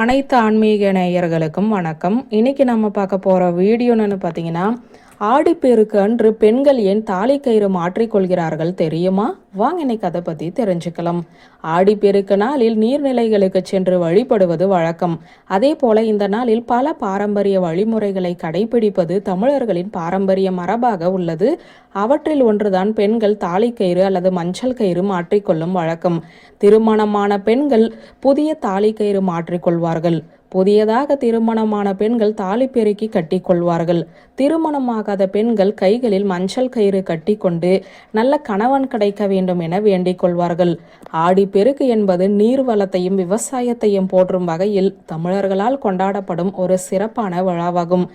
அனைத்து ஆன்மீக நேயர்களுக்கும் வணக்கம். இன்னைக்கு நம்ம பார்க்க போற வீடியோன்னு பார்த்தீங்கன்னா, ஆடிப்பெருக்கு அன்று பெண்கள் ஏன் தாலிக்கயிறு மாற்றிக்கொள்கிறார்கள் தெரியுமா? வாங்க இன்னைக்கு அதை பத்தி தெரிஞ்சுக்கலாம். ஆடிப்பெருக்கு நாளில் நீர்நிலைகளுக்கு சென்று வழிபடுவது வழக்கம். அதே போல இந்த நாளில் பல பாரம்பரிய வழிமுறைகளை கடைபிடிப்பது தமிழர்களின் பாரம்பரிய மரபாக உள்ளது. அவற்றில் ஒன்றுதான் பெண்கள் தாலிக்கயிறு அல்லது மஞ்சள் கயிறு மாற்றிக்கொள்ளும் வழக்கம். திருமணமான பெண்கள் புதிய தாலிக்கயிறு மாற்றிக்கொள்வார்கள். புதியதாக திருமணமான பெண்கள் தாலி பெருக்கி கட்டிக்கொள்வார்கள். திருமணமாகாத பெண்கள் கைகளில் மஞ்சள் கயிறு கட்டி கொண்டு நல்ல கணவன் கிடைக்க வேண்டும் என வேண்டிக் கொள்வார்கள். ஆடிப்பெருக்கு என்பது நீர் வளத்தையும் விவசாயத்தையும் போற்றும் வகையில் தமிழர்களால் கொண்டாடப்படும் ஒரு சிறப்பான விழாவாகும்.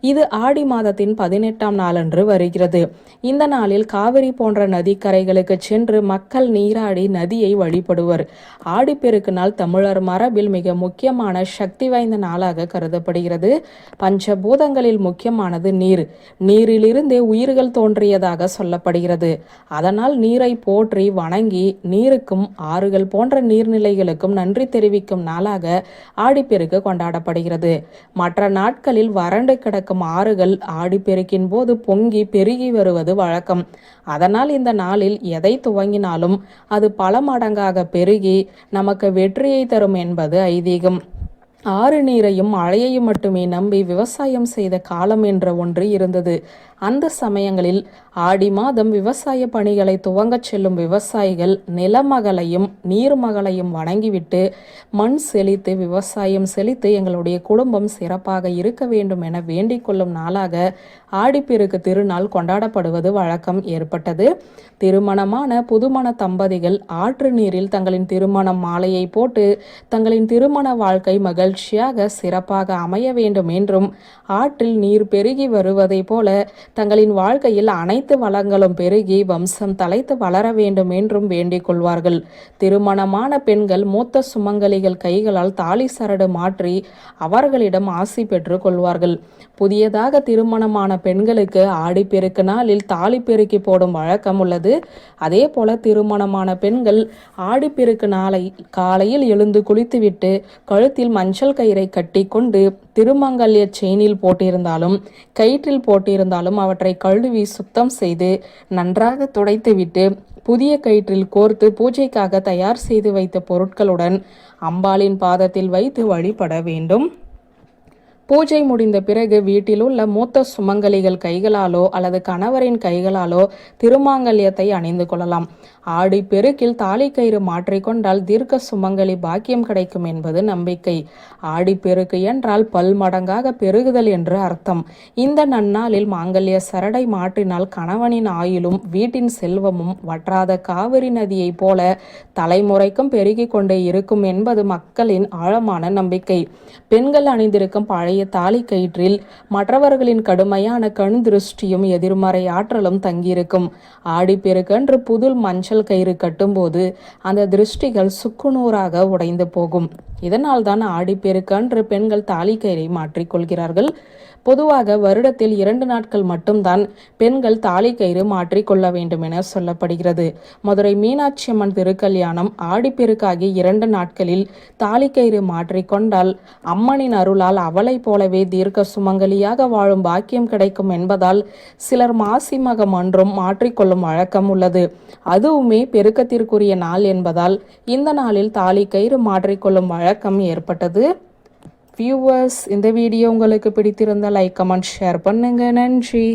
இது ஆடி மாதத்தின் 18ஆம் நாளன்று வருகிறது. இந்த நாளில் காவிரி போன்ற நதிக்கரைகளுக்கு சென்று மக்கள் நீராடி நதியை வழிபடுவர். ஆடிப்பெருக்கு நாள் தமிழர் மரபில் மிக முக்கியமான சக்தி வாய்ந்த நாளாக கருதப்படுகிறது. பஞ்சபூதங்களில் முக்கியமானது நீர். நீரிலிருந்தே உயிர்கள் தோன்றியதாக சொல்லப்படுகிறது. அதனால் நீரை போற்றி வணங்கி நீருக்கும் ஆறுகள் போன்ற நீர்நிலைகளுக்கும் நன்றி தெரிவிக்கும் நாளாக ஆடிப்பெருக்கு கொண்டாடப்படுகிறது. மற்ற நாட்களில் வறண்டு கிடக்கும் ஆறுகள் ஆடிப்பெருக்கின் போது பொங்கி பெருகி வருவது வழக்கம். அதனால் இந்த நாளில் எதை துவங்கினாலும் அது பல மடங்காக பெருகி நமக்கு வெற்றியை தரும் என்பது ஐதீகம். ஆறு நீரையும் மழையையும் மட்டுமே நம்பி விவசாயம் செய்த காலம் என்ற ஒன்று இருந்தது. அந்த சமயங்களில் ஆடி மாதம் விவசாய பணிகளை துவங்கச் செல்லும் விவசாயிகள் நிலமகளையும் நீர்மகளையும் வணங்கிவிட்டு மண் செழித்து விவசாயம் செழித்து எங்களுடைய குடும்பம் சிறப்பாக இருக்க வேண்டும் என வேண்டிக் கொள்ளும் நாளாக ஆடிப்பெருக்கு திருநாள் கொண்டாடப்படுவது வழக்கம் ஏற்பட்டது. திருமணமான புதுமண தம்பதிகள் ஆற்று நீரில் தங்களின் திருமண மாலையை போட்டு தங்களின் திருமண வாழ்க்கை மகிழ்ச்சியாக சிறப்பாக அமைய வேண்டும் என்றும் ஆற்றில் நீர் பெருகி வருவதை போல தங்களின் வாழ்க்கையில் அனைத்து வளங்களும் பெருகி வம்சம் தலைத்து வளர வேண்டும் என்றும் வேண்டிக் கொள்வார்கள். திருமணமான பெண்கள் மூத்த சுமங்கலிகள் கைகளால் தாலி சரடு மாற்றி அவர்களிடம் ஆசி பெற்று கொள்வார்கள். புதியதாக திருமணமான பெண்களுக்கு ஆடிப்பெருக்கு நாளில் தாலி பெருக்கி போடும் வழக்கம் உள்ளது. அதே போல திருமணமான பெண்கள் ஆடிப்பெருக்கு நாளை காலையில் எழுந்து குளித்துவிட்டு கழுத்தில் மஞ்சள் கயிறை கட்டி கொண்டு திருமங்கல்ய செயினில் போட்டிருந்தாலும் கயிற்றில் போட்டிருந்தாலும் அவற்றை கழுவி சுத்தம் செய்து நன்றாக துடைத்துவிட்டு புதிய கயிற்றில் கோர்த்து பூஜைக்காக தயார் செய்து வைத்த பொருட்களுடன் அம்பாளின் பாதத்தில் வைத்து வழிபட வேண்டும். பூஜை முடிந்த பிறகு வீட்டில் உள்ள மூத்த சுமங்கலிகள் கைகளாலோ அல்லது கணவரின் கைகளாலோ திருமாங்கல்யத்தை அணிந்து கொள்ளலாம். ஆடி பெருக்கில் தாலி கயிறு மாற்றிக்கொண்டால் தீர்க்க சுமங்கலி பாக்கியம் கிடைக்கும் என்பது நம்பிக்கை. ஆடி பெருக்கு என்றால் பல்மடங்காக பெருகுதல் என்று அர்த்தம். இந்த நன்னாளில் மாங்கல்ய சரடை மாற்றினால் கணவனின் ஆயுளும் வீட்டின் செல்வமும் வற்றாத காவிரி நதியை போல தலைமுறைக்கும் பெருகி கொண்டே இருக்கும் என்பது மக்களின் ஆழமான நம்பிக்கை. பெண்கள் அணிந்திருக்கும் பழைய தாலி கயிற்றில் மற்றவர்களின் கடுமையான கண் திருஷ்டியும் எதிர்மறை ஆற்றலும் தங்கியிருக்கும். ஆடிப்பெருக்கன்று புது மஞ்சள் கயிறு கட்டும்போது அந்த திருஷ்டிகள் சுக்குநூறாக உடைந்து போகும். இதனால் தான் ஆடிப்பெருக்கன்று பெண்கள் தாலி கயிறை மாற்றிக்கொள்கிறார்கள். பொதுவாக வருடத்தில் 2 நாட்கள் மட்டும்தான் பெண்கள் தாலி கயிறு மாற்றிக்கொள்ள வேண்டும் என சொல்லப்படுகிறது. மதுரை மீனாட்சி அம்மன் திருக்கல்யாணம் ஆடிப்பெருக்காகி 2 நாட்களில் தாலி கயிறு மாற்றிக்கொண்டால் அம்மனின் அருளால் அவளை போலவே தீர்க்க சுமங்கலியாக வாழும் பாக்கியம் கிடைக்கும் என்பதால் சிலர் மாசி மகம் அன்றும் மாற்றிக்கொள்ளும் வழக்கம் உள்ளது. அதுவுமே பெருக்கத்திற்குரிய நாள் என்பதால் இந்த நாளில் தாலி கயிறு மாற்றிக்கொள்ளும் வழக்கம் ஏற்பட்டது. வியூவர்ஸ், இந்த வீடியோ உங்களுக்கு பிடித்திருந்தால் லைக் கமெண்ட் ஷேர் பண்ணுங்க. நன்றி.